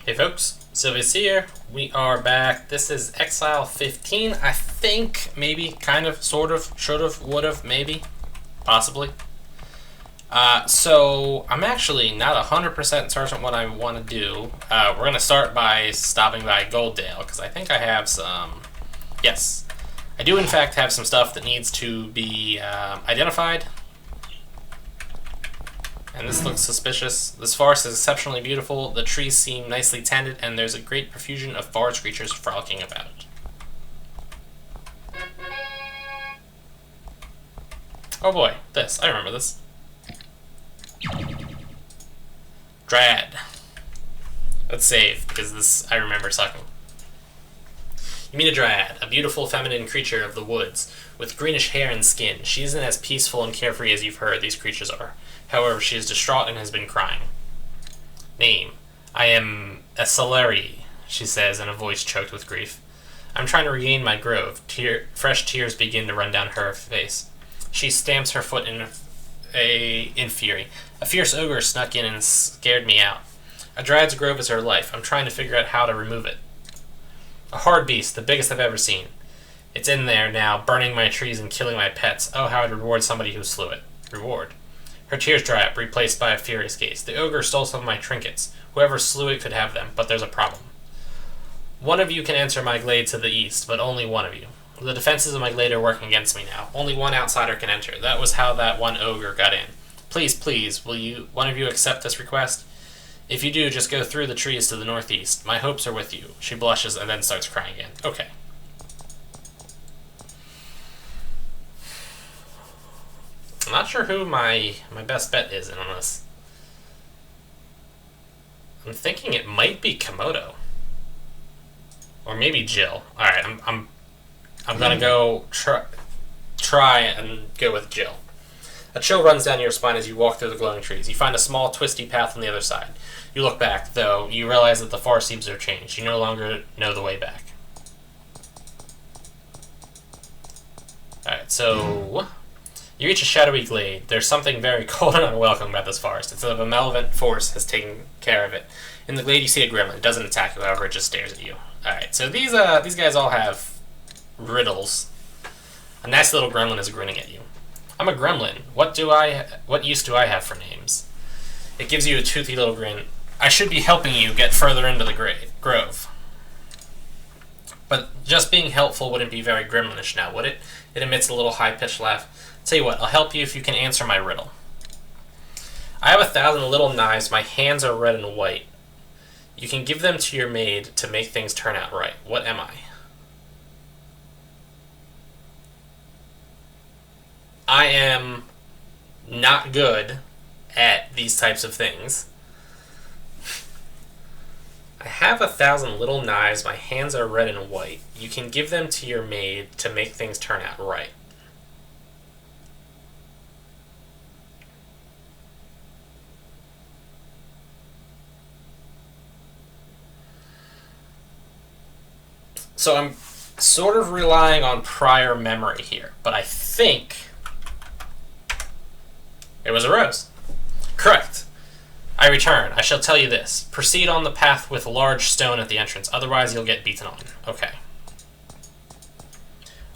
Hey folks, Sylvia's here. We are back. This is Exile 15, I think, maybe, kind of, sort of, should have, would have, maybe, possibly. So, I'm actually not 100% certain what I want to do. We're going to start by stopping by Golddale, because I think I have some... Yes. I do, in fact, have some stuff that needs to be identified. And this looks suspicious. This forest is exceptionally beautiful, the trees seem nicely tended, and there's a great profusion of forest creatures frolicking about. Oh boy, this. I remember this. Dryad. Let's save, because this I remember sucking. You meet a dryad, a beautiful feminine creature of the woods, with greenish hair and skin. She isn't as peaceful and carefree as you've heard these creatures are. However, she is distraught and has been crying. Name. I am a Celeri, she says in a voice choked with grief. I'm trying to regain my grove. Fresh tears begin to run down her face. She stamps her foot in fury. A fierce ogre snuck in and scared me out. A dryad's grove is her life. I'm trying to figure out how to remove it. A hard beast, the biggest I've ever seen. It's in there now, burning my trees and killing my pets. Oh, how I'd reward somebody who slew it. Reward. Her tears dry up, replaced by a furious gaze. The ogre stole some of my trinkets. Whoever slew it could have them, but there's a problem. One of you can enter my glade to the east, but only one of you. The defenses of my glade are working against me now. Only one outsider can enter. That was how that one ogre got in. Please, please, will one of you accept this request? If you do, just go through the trees to the northeast. My hopes are with you. She blushes and then starts crying again. Okay. I'm not sure who my best bet is in on this. I'm thinking it might be Komodo. Or maybe Jill. Alright, I'm gonna go try and go with Jill. A chill runs down your spine as you walk through the glowing trees. You find a small, twisty path on the other side. You look back, though. You realize that the forest seems to have changed. You no longer know the way back. Alright, so... You reach a shadowy glade. There's something very cold and unwelcome about this forest. It's as if a malevolent force has taken care of it. In the glade, you see a gremlin. It doesn't attack you, however, it just stares at you. Alright, so these guys all have riddles. A nasty little gremlin is grinning at you. I'm a gremlin. What use do I have for names? It gives you a toothy little grin. I should be helping you get further into the grove. But just being helpful wouldn't be very gremlinish now, would it? It emits a little high-pitched laugh. Tell you what, I'll help you if you can answer my riddle. I have 1,000 little knives. My hands are red and white. You can give them to your maid to make things turn out right. What am I? I am not good at these types of things. I have 1,000 little knives. My hands are red and white. You can give them to your maid to make things turn out right. So I'm sort of relying on prior memory here, but I think it was a rose. Correct. I return. I shall tell you this. Proceed on the path with large stone at the entrance, otherwise you'll get beaten on. Okay.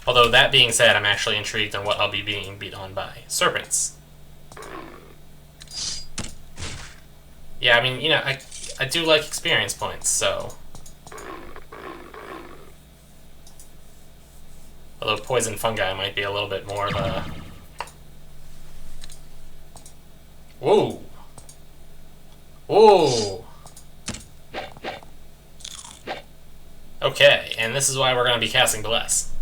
Although, that being said, I'm actually intrigued on what I'll be being beat on by. Serpents. Yeah, I mean, you know, I do like experience points, so... Although poison fungi might be a little bit more of a... Whoa! Whoa! Okay, and this is why we're going to be casting Bless.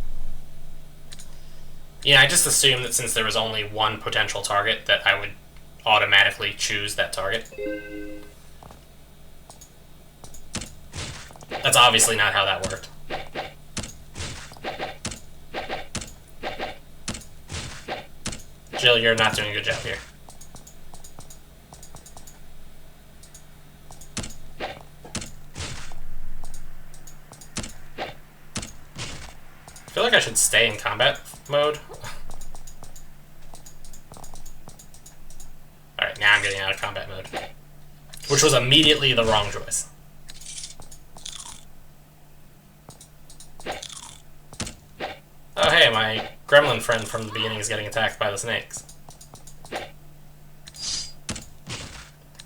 Yeah, I just assumed that since there was only one potential target, that I would automatically choose that target. That's obviously not how that worked. Jill, you're not doing a good job here. I feel like I should stay in combat mode. Alright, now I'm getting out of combat mode. Which was immediately the wrong choice. gremlin friend from the beginning is getting attacked by the snakes.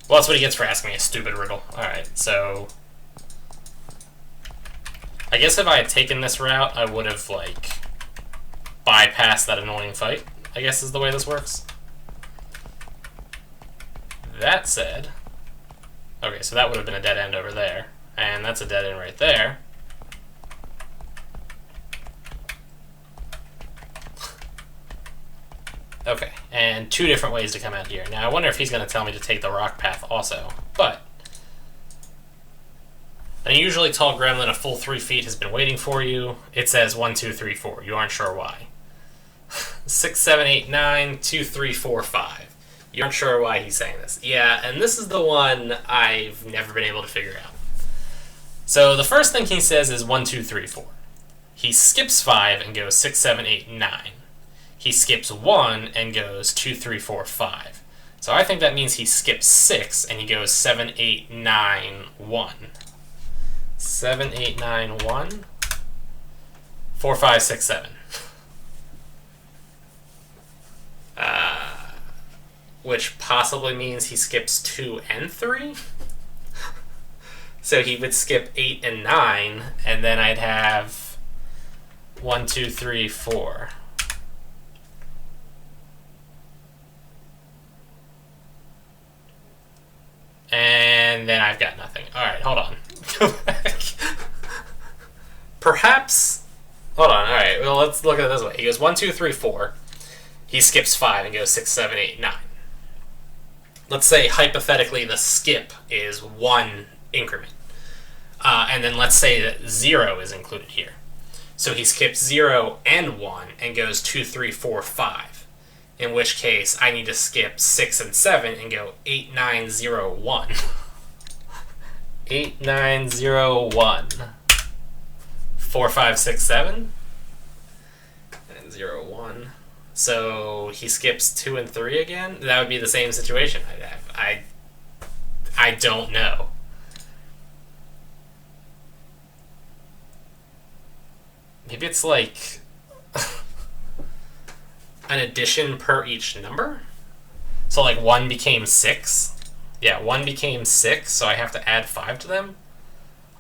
Well, that's what he gets for asking me a stupid riddle. Alright, so... I guess if I had taken this route, I would have, like, bypassed that annoying fight, I guess is the way this works. That said... Okay, so that would have been a dead end over there. And that's a dead end right there. Okay, and 2 different ways to come out here. Now, I wonder if he's going to tell me to take the rock path also, but... An unusually tall gremlin a full 3 feet has been waiting for you. It says 1, 2, 3, 4. You aren't sure why. 6, 7, 8, 9, 2, 3, 4, 5. You aren't sure why he's saying this. Yeah, and this is the one I've never been able to figure out. So the first thing he says is 1, 2, 3, 4. He skips 5 and goes 6, 7, 8, 9. He skips 1 and goes 2, 3, 4, 5. So I think that means he skips 6 and he goes 7, 8, 9, 1. 7, 8, 9, 1. 4, 5, 6, 7. Which possibly means he skips 2 and 3. So he would skip 8 and 9, and then I'd have 1, 2, 3, 4. And then I've got nothing. Alright, hold on. Go back. Perhaps... Hold on, alright, well, let's look at it this way. He goes 1, 2, 3, 4. He skips 5 and goes 6, 7, 8, 9. Let's say, hypothetically, the skip is 1 increment. And then let's say that 0 is included here. So he skips 0 and 1 and goes 2, 3, 4, 5. In which case, I need to skip 6 and 7 and go 8, 9, 0, 1. 8, 9, 0, 1. 4, 5, 6, 7. And 0, 1. So he skips 2 and 3 again? That would be the same situation I'd have. I don't know. Maybe it's like an addition per each number? So like 1 became 6? Yeah, 1 became 6, so I have to add 5 to them?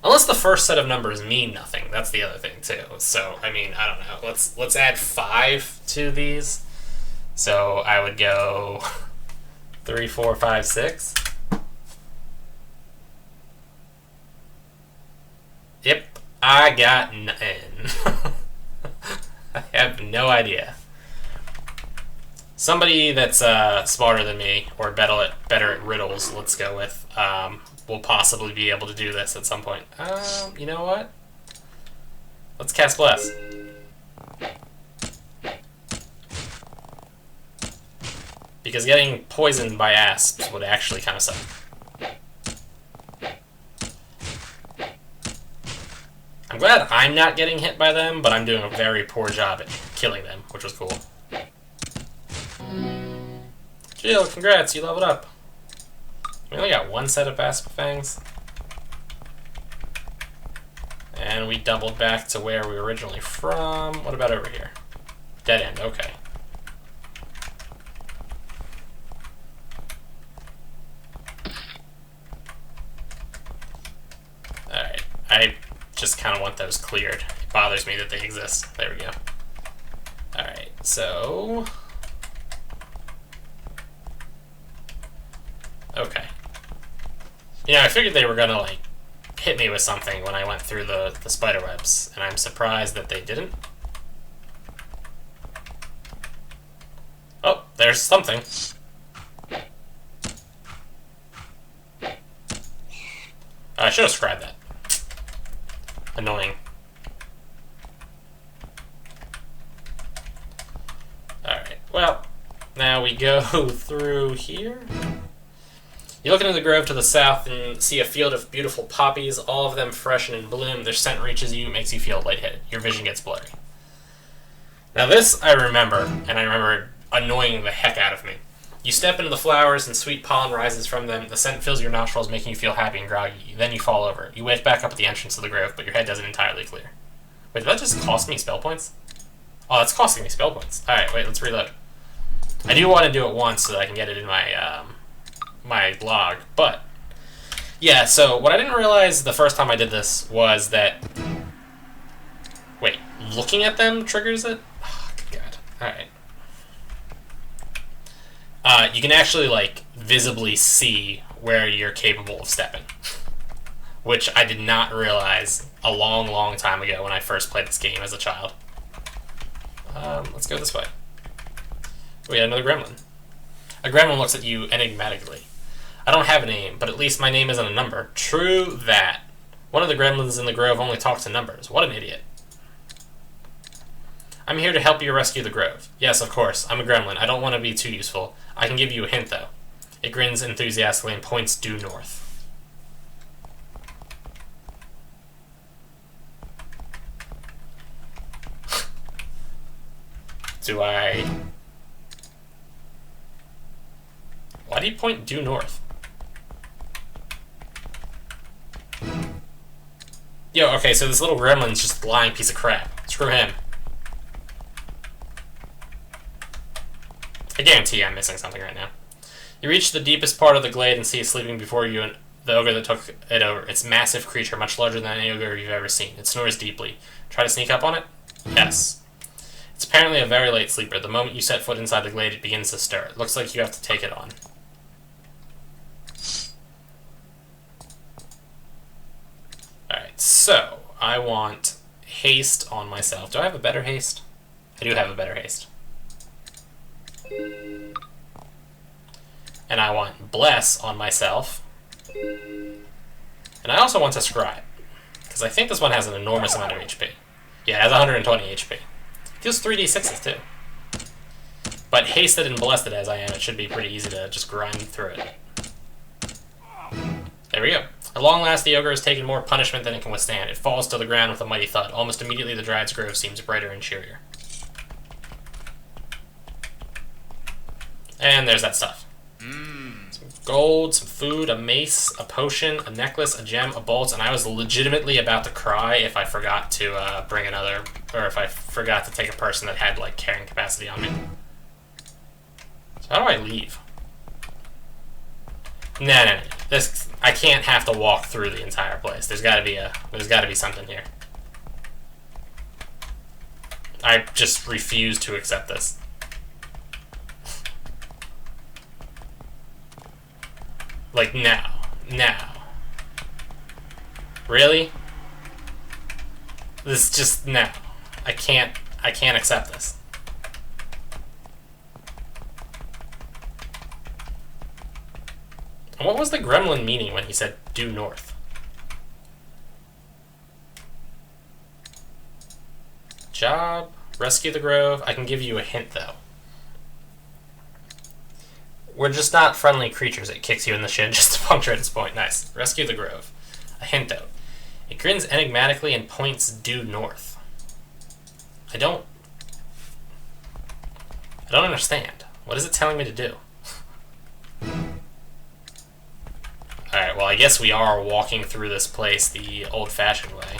Unless the first set of numbers mean nothing. That's the other thing, too. So, I mean, I don't know. Let's add 5 to these. So I would go 3, 4, 5, 6. Yep, I got nothing. I have no idea. Somebody that's smarter than me, or better at riddles, let's go with, will possibly be able to do this at some point. You know what? Let's cast Bless. Because getting poisoned by asps would actually kind of suck. I'm glad I'm not getting hit by them, but I'm doing a very poor job at killing them, which was cool. Jill, congrats, you leveled up. We only got 1 set of asp fangs. And we doubled back to where we were originally from. What about over here? Dead end, okay. Alright, I just kind of want those cleared. It bothers me that they exist. There we go. Alright, so... Okay. You know, I figured they were gonna, like, hit me with something when I went through the spider webs, and I'm surprised that they didn't. Oh, there's something. I should have scribed that. Annoying. Alright, well, now we go through here. You look into the grove to the south and see a field of beautiful poppies, all of them fresh and in bloom. Their scent reaches you, makes you feel lightheaded. Your vision gets blurry. Now this I remember, and I remember annoying the heck out of me. You step into the flowers and sweet pollen rises from them. The scent fills your nostrils, making you feel happy and groggy. Then you fall over. You wake back up at the entrance of the grove, but your head doesn't entirely clear. Wait, did that just cost me spell points? Oh, that's costing me spell points. Alright, wait, let's reload. I do want to do it once so that I can get it in my, my log, but... Yeah, so what I didn't realize the first time I did this was that... Wait, looking at them triggers it? Oh, good God. Alright. You can actually, like, visibly see where you're capable of stepping. Which I did not realize a long, long time ago when I first played this game as a child. Let's go this way. We got another gremlin. A gremlin looks at you enigmatically. I don't have a name, but at least my name isn't a number. True that. One of the gremlins in the grove only talks in numbers. What an idiot. I'm here to help you rescue the grove. Yes, of course. I'm a gremlin. I don't want to be too useful. I can give you a hint, though. It grins enthusiastically and points due north. Do I... Why do you point due north? Yo, okay, so this little gremlin's just a lying piece of crap. Screw him. I guarantee I'm missing something right now. You reach the deepest part of the glade and see it sleeping before you and the ogre that took it over. It's a massive creature, much larger than any ogre you've ever seen. It snores deeply. Try to sneak up on it? Yes. It's apparently a very late sleeper. The moment you set foot inside the glade, it begins to stir. It looks like you have to take it on. Alright, so I want haste on myself. Do I have a better haste? I do have a better haste. And I want bless on myself. And I also want to scribe. Because I think this one has an enormous amount of HP. Yeah, it has 120 HP. It deals 3d6s too. But hasted and blessed as I am, it should be pretty easy to just grind through it. There we go. At long last, the ogre has taken more punishment than it can withstand. It falls to the ground with a mighty thud. Almost immediately, the dryad's grove seems brighter and cheerier. And there's that stuff. Some gold, some food, a mace, a potion, a necklace, a gem, a bolt, and I was legitimately about to cry if I forgot to bring another, or if I forgot to take a person that had, like, carrying capacity on me. So how do I leave? No. This, I can't have to walk through the entire place. There's gotta be something here. I just refuse to accept this. Like, now. Really? This just, no. I can't accept this. And what was the gremlin meaning when he said due north? Job, rescue the grove. I can give you a hint, though. We're just not friendly creatures. It kicks you in the shin just to punctuate its point. Nice. Rescue the grove. A hint, though. It grins enigmatically and points due north. I don't understand. What is it telling me to do? Alright, well, I guess we are walking through this place the old-fashioned way.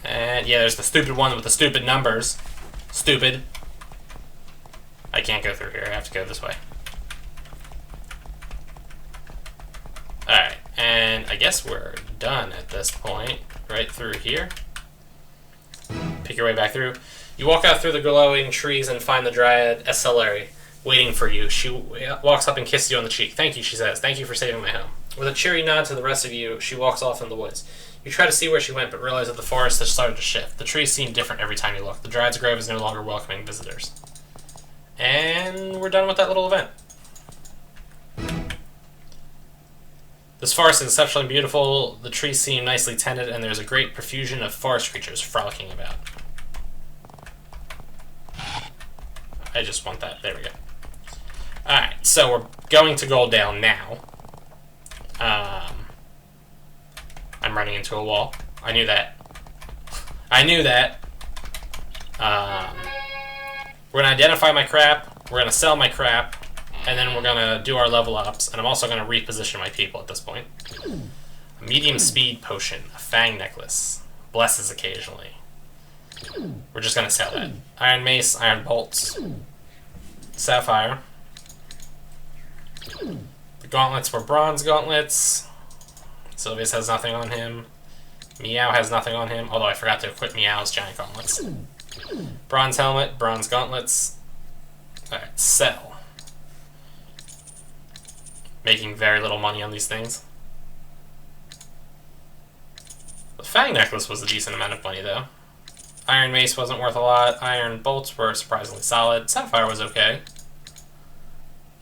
And yeah, there's the stupid one with the stupid numbers. Stupid. I can't go through here. I have to go this way. Alright, and I guess we're done at this point. Right through here. Pick your way back through. You walk out through the glowing trees and find the dryad Exile waiting for you. She walks up and kisses you on the cheek. Thank you, she says. Thank you for saving my home. With a cheery nod to the rest of you, she walks off in the woods. You try to see where she went, but realize that the forest has started to shift. The trees seem different every time you look. The Dryad's Grove is no longer welcoming visitors. And we're done with that little event. This forest is exceptionally beautiful. The trees seem nicely tended, and there's a great profusion of forest creatures frolicking about. I just want that. There we go. Alright, so we're going to Goldale now. I'm running into a wall. I knew that. We're going to identify my crap, we're going to sell my crap, and then we're going to do our level ups, and I'm also going to reposition my people at this point. A medium speed potion, a fang necklace, blesses occasionally. We're just gonna sell that. Iron mace, iron bolts, sapphire. The gauntlets were bronze gauntlets. Sylvius has nothing on him. Meow has nothing on him, although I forgot to equip Meow's giant gauntlets. Bronze helmet, bronze gauntlets. Alright, sell. Making very little money on these things. The fang necklace was a decent amount of money, though. Iron mace wasn't worth a lot. Iron bolts were surprisingly solid. Sapphire was okay.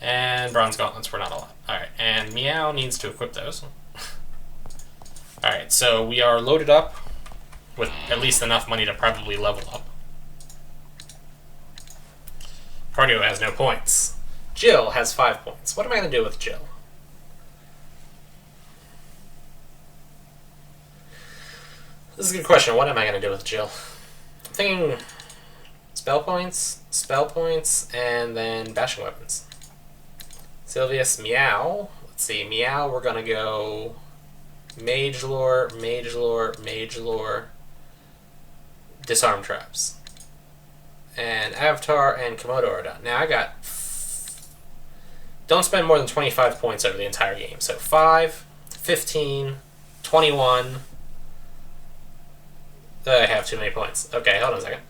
And bronze gauntlets were not a lot. Alright, and Meow needs to equip those. Alright, so we are loaded up with at least enough money to probably level up. Cardio has no points. Jill has 5 points. What am I going to do with Jill? This is a good question. What am I going to do with Jill? I'm thinking spell points, and then bashing weapons. Sylvius, Meow. Let's see, Meow, we're going to go Mage Lore, Mage Lore, Mage Lore, Disarm Traps. And Avatar and Komodo are done. Now I got... Don't spend more than 25 points over the entire game. So 5, 15, 21... I have too many points. Okay, hold on a second.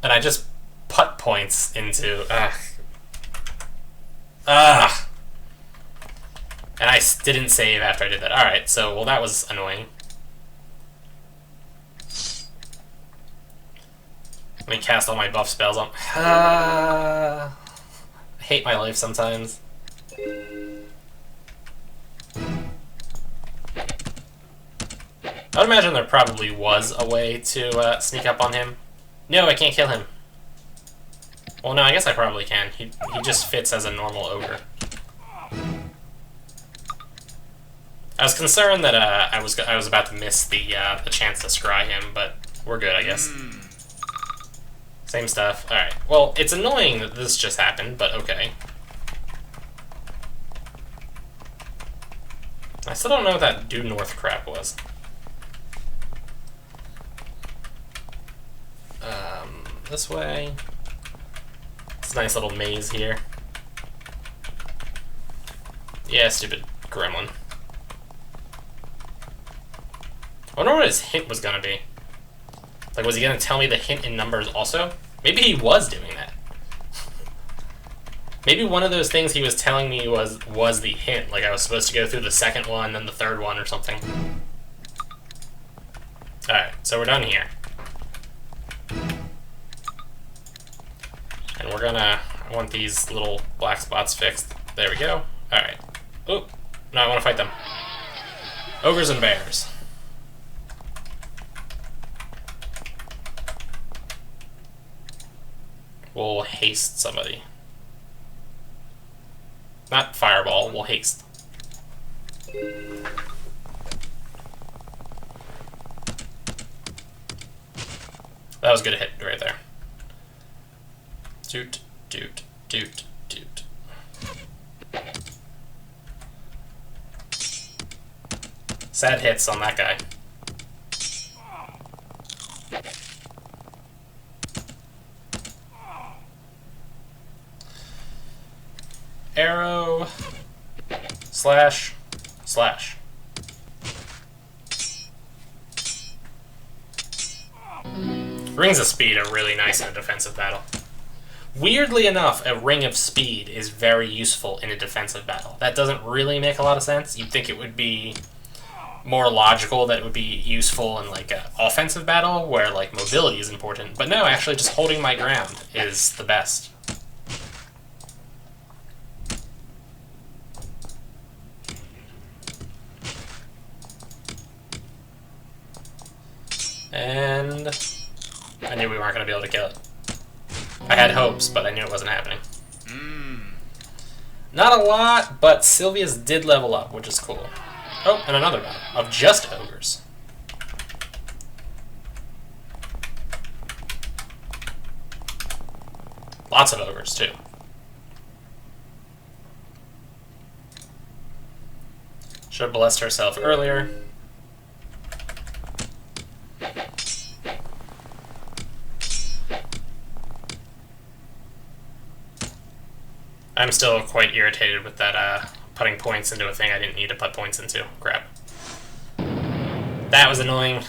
And I just put points into... And I didn't save after I did that. Alright, so, well, that was annoying. Let me cast all my buff spells on... I hate my life sometimes. I would imagine there probably was a way to sneak up on him. No, I can't kill him. Well, no, I guess I probably can. He just fits as a normal ogre. I was concerned that I was about to miss the chance to scry him, but we're good, I guess. Same stuff. All right. Well, it's annoying that this just happened, but okay. I still don't know what that due north crap was. This way. It's a nice little maze here. Yeah, stupid gremlin. I wonder what his hint was gonna be. Like, was he gonna tell me the hint in numbers also? Maybe he was doing that. Maybe one of those things he was telling me was the hint. Like, I was supposed to go through the second one, then the third one or something. Alright, so we're done here. And we're gonna... I want these little black spots fixed. There we go. Alright. Oh, no, I want to fight them. Ogres and bears. We'll haste somebody. Not fireball, we'll haste. That was a good hit right there. Doot, doot, doot, doot. Sad hits on that guy. Arrow, slash, slash. Rings of Speed are really nice in a defensive battle. Weirdly enough, a Ring of Speed is very useful in a defensive battle. That doesn't really make a lot of sense. You'd think it would be more logical that it would be useful in like an offensive battle where like mobility is important. But no, actually just holding my ground is the best. And I knew we weren't going to be able to kill it. I had hopes, but I knew it wasn't happening. Not a lot, but Sylvius did level up, which is cool. Oh, and another battle of just ogres. Lots of ogres, too. Should have blessed herself earlier. I'm still quite irritated with that putting points into a thing I didn't need to put points into. Crap. That was annoying.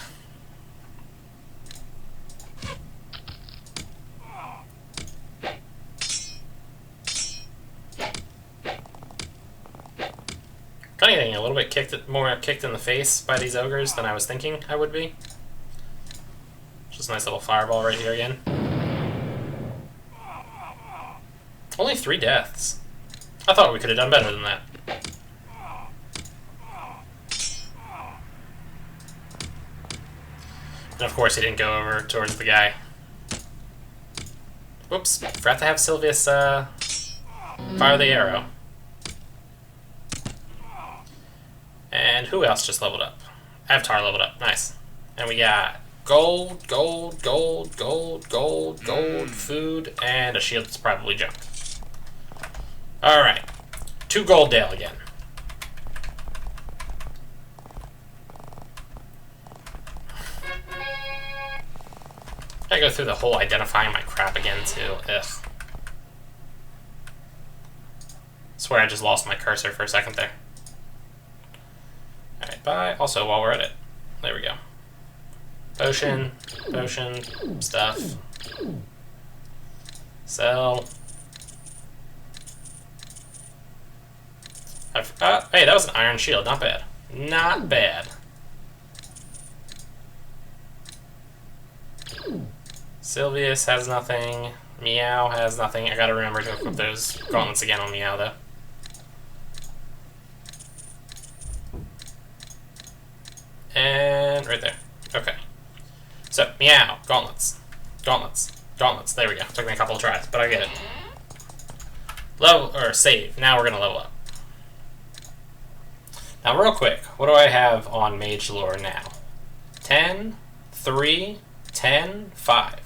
Kind of getting a little bit more kicked in the face by these ogres than I was thinking I would be. Just a nice little fireball right here again. Only 3 deaths. I thought we could have done better than that. And of course he didn't go over towards the guy. Whoops, forgot to have Sylvius fire the arrow. And who else just leveled up? Avatar leveled up, nice. And we got gold, gold, gold, gold, gold, gold, food, and a shield that's probably junk. Alright, 2 gold Dale again. I go through the whole identifying my crap again too. Ugh. Swear I just lost my cursor for a second there. Alright, bye. Also, while we're at it, there we go. Potion, stuff. Sell. Hey, that was an iron shield. Not bad. Not bad. Sylvius has nothing. Meow has nothing. I gotta remember to equip those gauntlets again on Meow, though. And right there. Okay. So, Meow. Gauntlets. Gauntlets. Gauntlets. There we go. Took me a couple of tries, but I get it. Level, or save. Now we're gonna level up. Now, real quick, what do I have on Mage Lore now? 10, 3, 10, 5.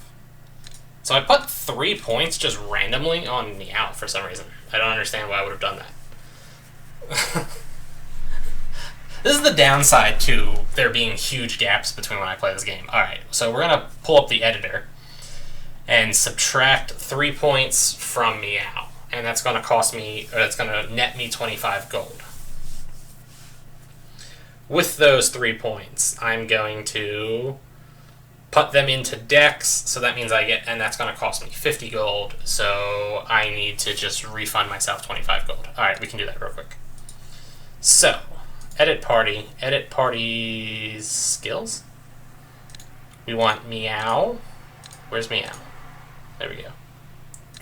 So I put 3 points just randomly on Meow for some reason. I don't understand why I would have done that. This is the downside to there being huge gaps between when I play this game. Alright, so we're going to pull up the editor and subtract 3 points from Meow. And that's going to cost me, or that's going to net me 25 gold. With those 3 points, I'm going to put them into Dex, so that means I get, and that's going to cost me 50 gold, so I need to just refund myself 25 gold. Alright, we can do that real quick. So, edit party's skills. We want Meow. Where's Meow? There we go.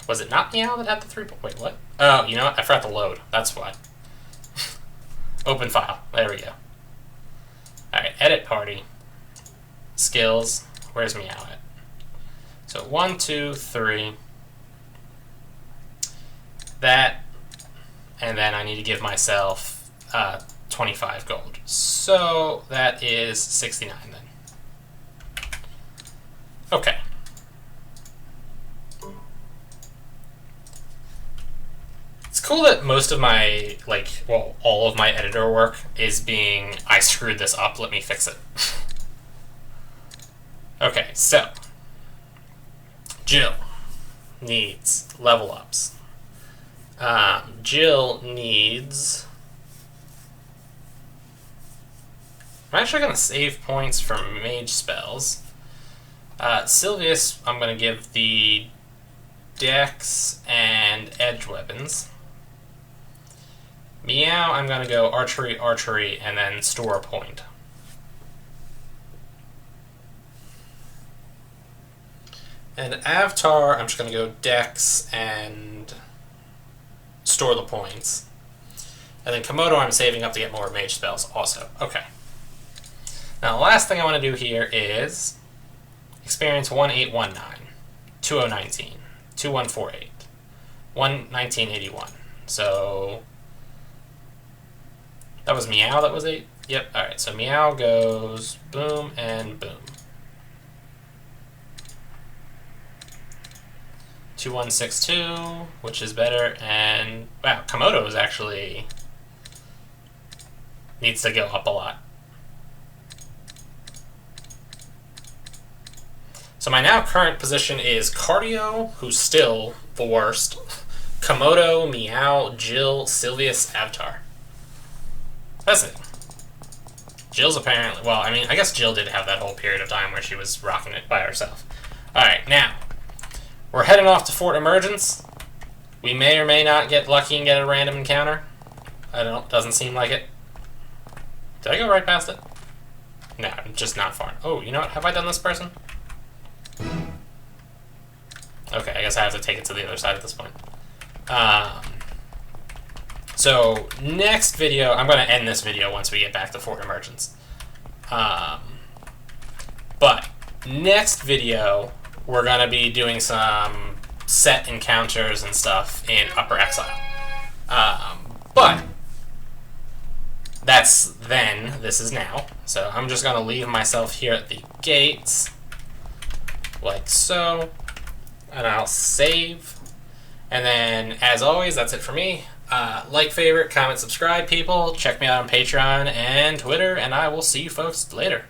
Was it not Meow that had the 3 points? Wait, what? Oh, you know what? I forgot to load. That's why. Open file. There we go. Alright, edit party. Skills. Where's Meow at? So 1, 2, 3. That. And then I need to give myself 25 gold. So that is 69 then. Okay. It's cool that most of my, all of my editor work is being, I screwed this up, let me fix it. Okay, so, Jill needs level ups. Jill needs... I'm actually going to save points from mage spells. Sylvius, I'm going to give the dex and edge weapons. Meow, I'm going to go archery, archery, and then store a point. And Avatar, I'm just going to go dex and store the points. And then Komodo, I'm saving up to get more mage spells also. Okay. Now, the last thing I want to do here is experience 1819, 2019, 2148, 1981. So that was Meow, that was 8? Yep, alright, so Meow goes boom and boom. 2162, which is better, and wow, Komodo is actually needs to go up a lot. So my now current position is Cardio, who's still the worst, Komodo, Meow, Jill, Sylvius, Avatar. Fascinating. Jill's apparently... Well, I mean, I guess Jill did have that whole period of time where she was rocking it by herself. Alright, now, we're heading off to Fort Emergence. We may or may not get lucky and get a random encounter. I don't know, doesn't seem like it. Did I go right past it? No, just not far. Oh, you know what? Have I done this person? Okay, I guess I have to take it to the other side at this point. So, next video, I'm going to end this video once we get back to Fort Emergence. But, next video, we're going to be doing some set encounters and stuff in Upper Exile. But, that's then, this is now. So, I'm just going to leave myself here at the gates, like so, and I'll save. And then, as always, that's it for me. Like, favorite, comment, subscribe, people. Check me out on Patreon and Twitter, and I will see you folks later.